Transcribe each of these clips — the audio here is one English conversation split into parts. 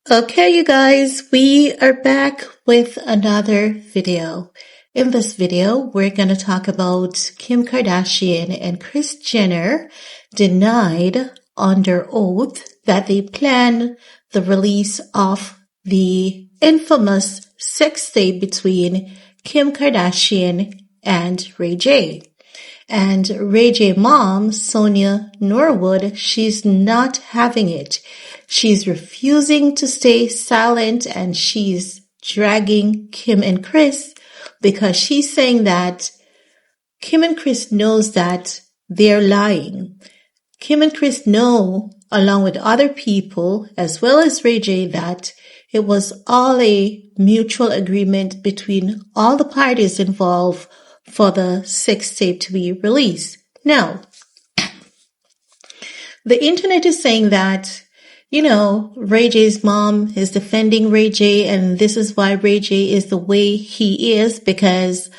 Okay, you guys, we are back with another video. In this video, we're going to talk about Kim Kardashian and Kris Jenner denied under oath that they plan the release of the infamous sex tape between Kim Kardashian and RayJ. And RayJ mom, Sonia Norwood, she's not having it. She's refusing to stay silent and she's dragging Kim and Kris because she's saying that Kim and Kris knows that they're lying. Kim and Kris know, along with other people, as well as RayJ, that it was all a mutual agreement between all the parties involved for the sex tape to be released. Now, the internet is saying that, RayJ's mom is defending RayJ, and this is why RayJ is the way he is, because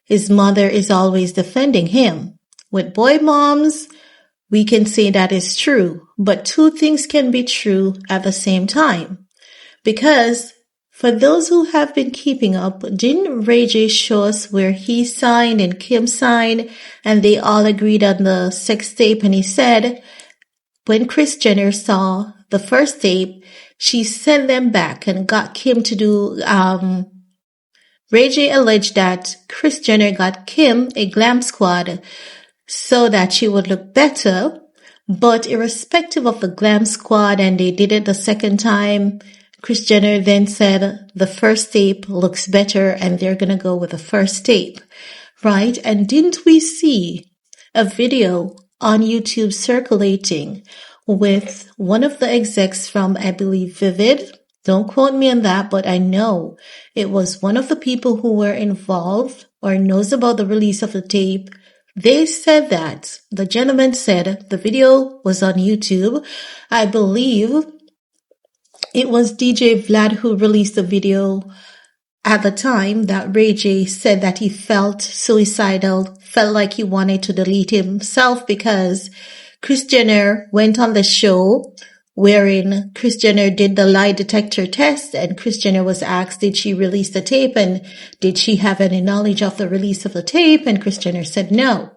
his mother is always defending him. With boy moms, we can say that is true, but two things can be true at the same time. Because for those who have been keeping up, didn't RayJ show us where he signed and Kim signed, and they all agreed on the sex tape? And he said, when Kris Jenner saw the first tape, she sent them back and got Kim to do, RayJ alleged that Kris Jenner got Kim a glam squad so that she would look better, but irrespective of the glam squad, and they did it the second time, Kris Jenner then said the first tape looks better and they're going to go with the first tape, right? And didn't we see a video on YouTube circulating with one of the execs from, I believe, Vivid? Don't quote me on that, but I know it was one of the people who were involved or knows about the release of the tape. They said that the gentleman said the video was on YouTube. I believe it was DJ Vlad who released the video at the time that RayJ said that he felt suicidal, felt like he wanted to delete himself because Kris Jenner went on the show wherein Kris Jenner did the lie detector test, and Kris Jenner was asked, did she release the tape and did she have any knowledge of the release of the tape? And Kris Jenner said no.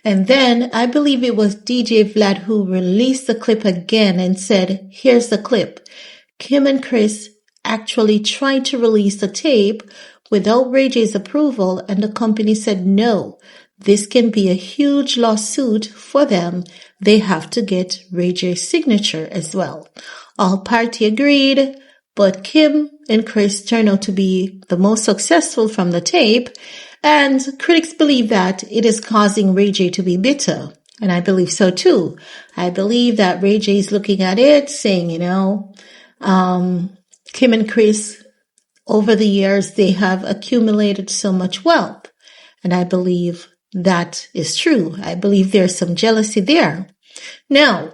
And then I believe it was DJ Vlad who released the clip again and said, here's the clip. Kim and Kris actually tried to release the tape without RayJ's approval, and the company said no. This can be a huge lawsuit for them. They have to get RayJ's signature as well. All parties agreed, but Kim and Kris turned out to be the most successful from the tape, and critics believe that it is causing RayJ to be bitter. And I believe so too. I believe that RayJ is looking at it saying, Kim and Kris, over the years, they have accumulated so much wealth. And I believe that is true. I believe there's some jealousy there. Now,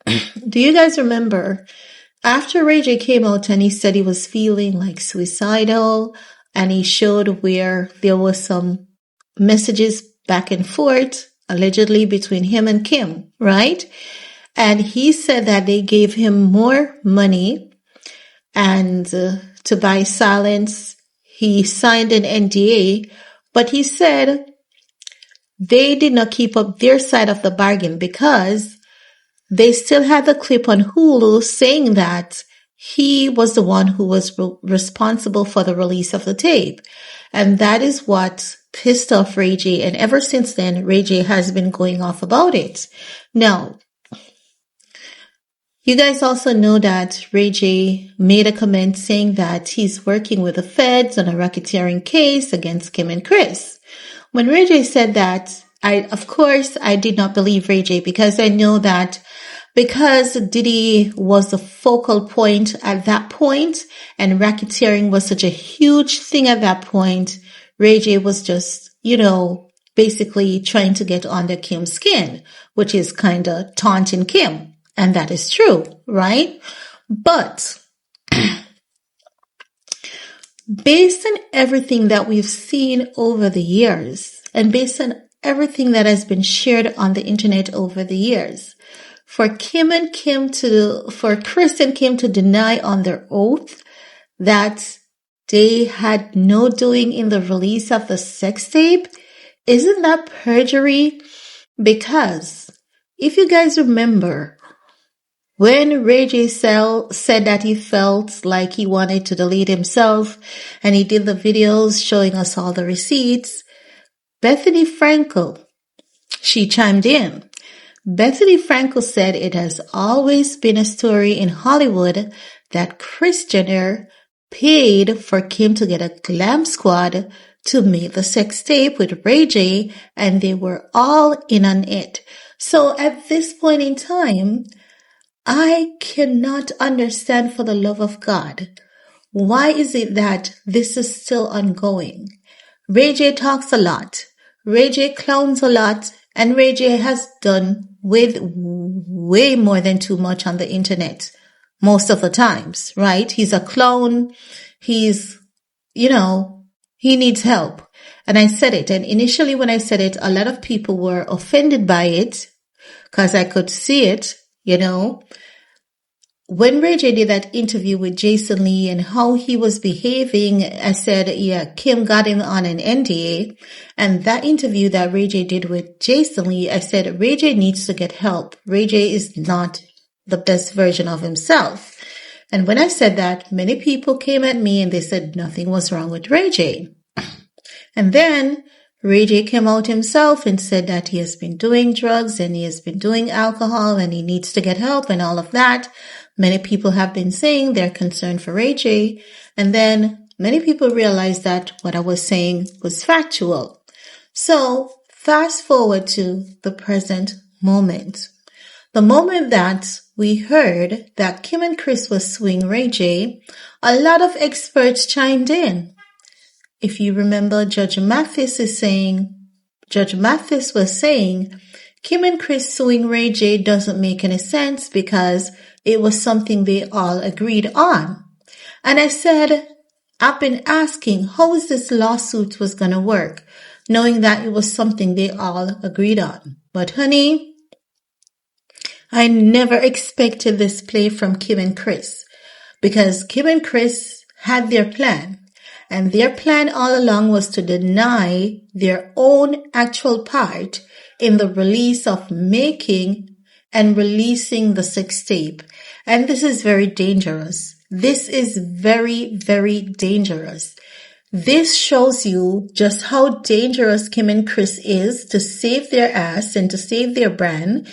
do you guys remember after RayJ came out and he said he was feeling like suicidal, and he showed where there was some messages back and forth, allegedly between him and Kim, right? And he said that they gave him more money and to buy silence. He signed an NDA, but he said they did not keep up their side of the bargain because they still had the clip on Hulu saying that he was the one who was responsible for the release of the tape. And that is what pissed off RayJ. And ever since then, RayJ has been going off about it. Now, you guys also know that RayJ made a comment saying that he's working with the feds on a racketeering case against Kim and Kris. When RayJ said that, of course, I did not believe RayJ because I know that because Diddy was the focal point at that point and racketeering was such a huge thing at that point, RayJ was just, basically trying to get under Kim's skin, which is kind of taunting Kim. And that is true, right? But based on everything that we've seen over the years, and based on everything that has been shared on the internet over the years, for Kris and Kim to deny on their oath that they had no doing in the release of the sex tape, isn't that perjury? Because if you guys remember, when RayJ said that he felt like he wanted to delete himself and he did the videos showing us all the receipts, Bethany Frankel, she chimed in. Bethany Frankel said it has always been a story in Hollywood that Kris Jenner paid for Kim to get a glam squad to make the sex tape with RayJ, and they were all in on it. So at this point in time, I cannot understand, for the love of God, why is it that this is still ongoing? RayJ talks a lot. RayJ clowns a lot, and RayJ has done with way more than too much on the internet most of the times, right? He's a clown. He's, he needs help. And I said it. And initially when I said it, a lot of people were offended by it because I could see it, When RayJ did that interview with Jason Lee and how he was behaving, I said, yeah, Kim got him on an NDA. And that interview that RayJ did with Jason Lee, I said, RayJ needs to get help. RayJ is not the best version of himself. And when I said that, many people came at me and they said nothing was wrong with RayJ. And then RayJ came out himself and said that he has been doing drugs and he has been doing alcohol and he needs to get help and all of that. Many people have been saying they're concerned for RayJ, and then many people realized that what I was saying was factual. So fast forward to the present moment. The moment that we heard that Kim and Kris was suing RayJ, a lot of experts chimed in. If you remember, Judge Mathis was saying, Kim and Kris suing RayJ doesn't make any sense because it was something they all agreed on. And I said, I've been asking how is this lawsuit was going to work, knowing that it was something they all agreed on. But honey, I never expected this play from Kim and Kris, because Kim and Kris had their plan. And their plan all along was to deny their own actual part in the release of making and releasing the sex tape. And this is very dangerous. This is very, very dangerous. This shows you just how dangerous Kim and Kris is to save their ass and to save their brand.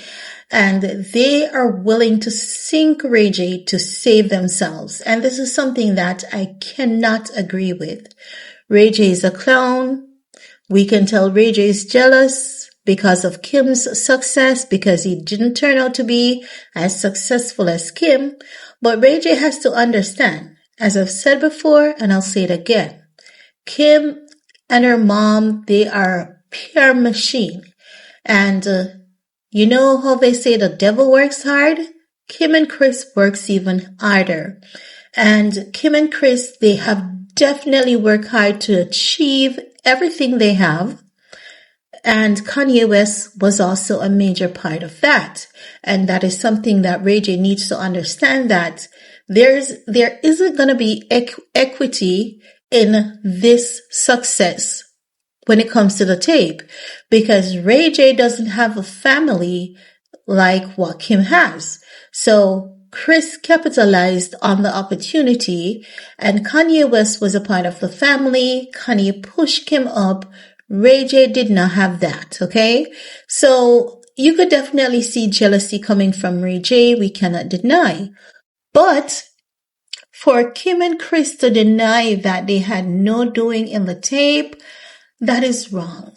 And they are willing to sink RayJ to save themselves. And this is something that I cannot agree with. RayJ is a clown. We can tell RayJ is jealous because of Kim's success, because he didn't turn out to be as successful as Kim. But RayJ has to understand, as I've said before, and I'll say it again, Kim and her mom, they are a pure machine. And you know how they say the devil works hard? Kim and Kris works even harder. And Kim and Kris, they have definitely worked hard to achieve everything they have. And Kanye West was also a major part of that. And that is something that RayJ needs to understand, that there isn't going to be equity in this success when it comes to the tape, because RayJ doesn't have a family like what Kim has. So Kris capitalized on the opportunity, and Kanye West was a part of the family. Kanye pushed Kim up. RayJ did not have that, okay? So you could definitely see jealousy coming from RayJ. We cannot deny. But for Kim and Kris to deny that they had no doing in the tape, that is wrong.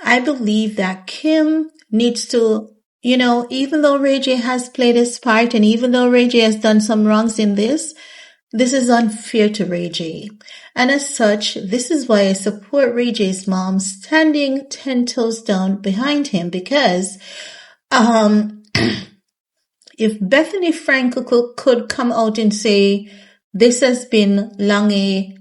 I believe that Kim needs to, even though RayJ has played his part and even though RayJ has done some wrongs in this is unfair to RayJ. And as such, this is why I support RayJ's mom standing 10 toes down behind him, because if Bethany Frankel could come out and say, this has been long a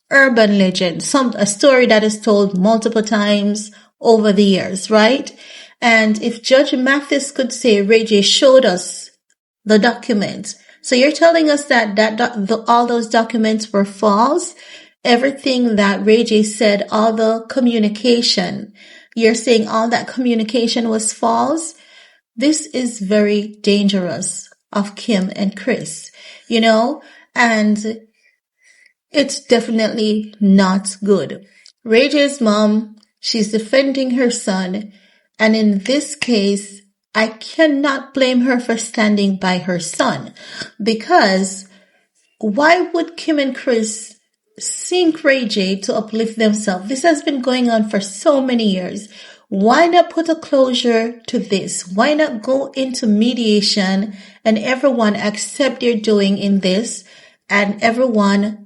urban legend, a story that is told multiple times over the years, right? And if Judge Mathis could say RayJ showed us the document, so you're telling us that all those documents were false? Everything that RayJ said, all the communication, you're saying all that communication was false? This is very dangerous of Kim and Kris, and it's definitely not good. RayJ's mom, she's defending her son, and in this case, I cannot blame her for standing by her son, because why would Kim and Kris sink RayJ to uplift themselves? This has been going on for so many years. Why not put a closure to this? Why not go into mediation and everyone accept their doing in this, and everyone,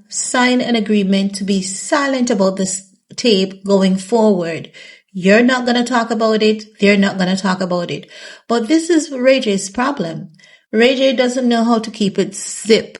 sign an agreement to be silent about this tape going forward? You're not going to talk about it. They're not going to talk about it. But this is RayJ's problem. RayJ doesn't know how to keep it zip,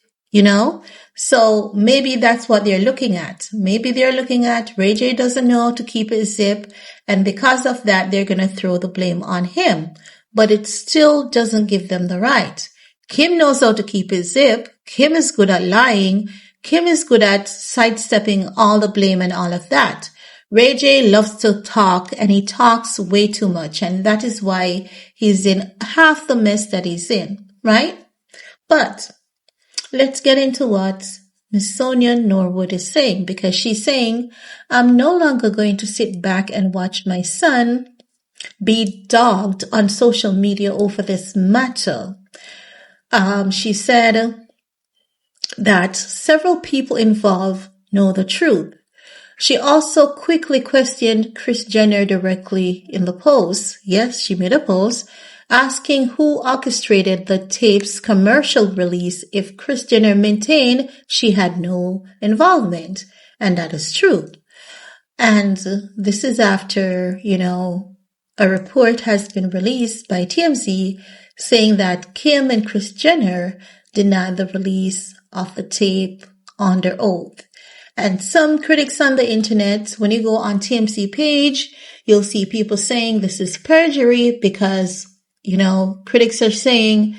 So maybe that's what they're looking at. Maybe they're looking at RayJ doesn't know how to keep it zip, and because of that, they're going to throw the blame on him. But it still doesn't give them the right. Kim knows how to keep it zip. Kim is good at lying. Kim is good at sidestepping all the blame and all of that. RayJ loves to talk, and he talks way too much, and that is why he's in half the mess that he's in, right? But let's get into what Miss Sonia Norwood is saying, because she's saying, I'm no longer going to sit back and watch my son be dogged on social media over this matter. She said that several people involved know the truth. She also quickly questioned Kris Jenner directly in the post. Yes, she made a post asking who orchestrated the tape's commercial release if Kris Jenner maintained she had no involvement. And that is true. And this is after, a report has been released by TMZ saying that Kim and Kris Jenner denied the release of the tape under oath. And some critics on the internet, when you go on TMZ page, you'll see people saying this is perjury because, critics are saying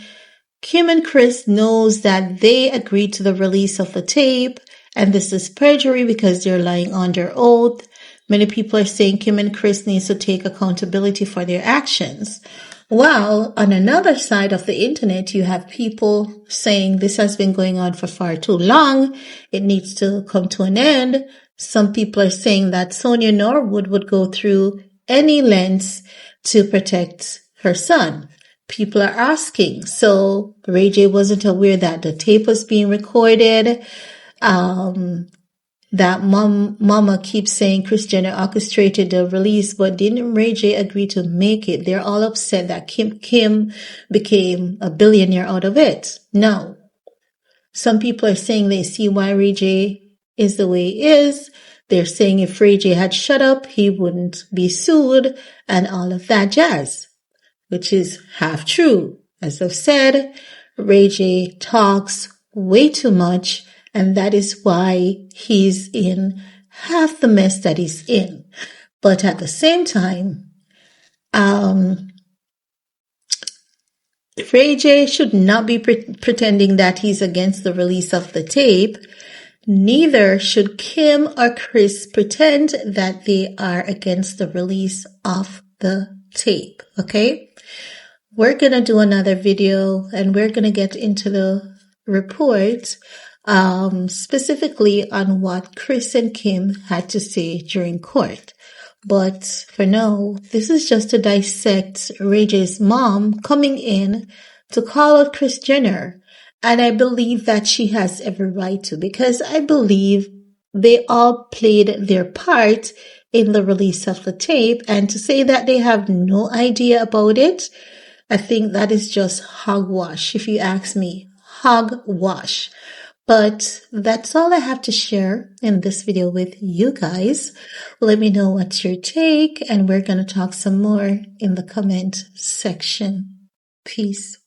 Kim and Kris knows that they agreed to the release of the tape, and this is perjury because they're lying under oath. Many people are saying Kim and Kris needs to take accountability for their actions. While on another side of the internet, you have people saying this has been going on for far too long. It needs to come to an end. Some people are saying that Sonia Norwood would go through any lengths to protect her son. People are asking, so RayJ wasn't aware that the tape was being recorded. That mama keeps saying Kris Jenner orchestrated the release, but didn't RayJ agree to make it? They're all upset that Kim became a billionaire out of it. No. Some people are saying they see why RayJ is the way he is. They're saying if RayJ had shut up, he wouldn't be sued and all of that jazz, which is half true. As I've said, RayJ talks way too much, and that is why he's in half the mess that he's in. But at the same time, RayJ should not be pretending that he's against the release of the tape. Neither should Kim or Kris pretend that they are against the release of the tape. Okay? We're going to do another video, and we're going to get into the report specifically on what Kris and Kim had to say during court. But for now, this is just to dissect RayJ's mom coming in to call out Kris Jenner. And I believe that she has every right to, because I believe they all played their part in the release of the tape. And to say that they have no idea about it, I think that is just hogwash, if you ask me. Hogwash. But that's all I have to share in this video with you guys. Let me know what's your take, and we're going to talk some more in the comment section. Peace.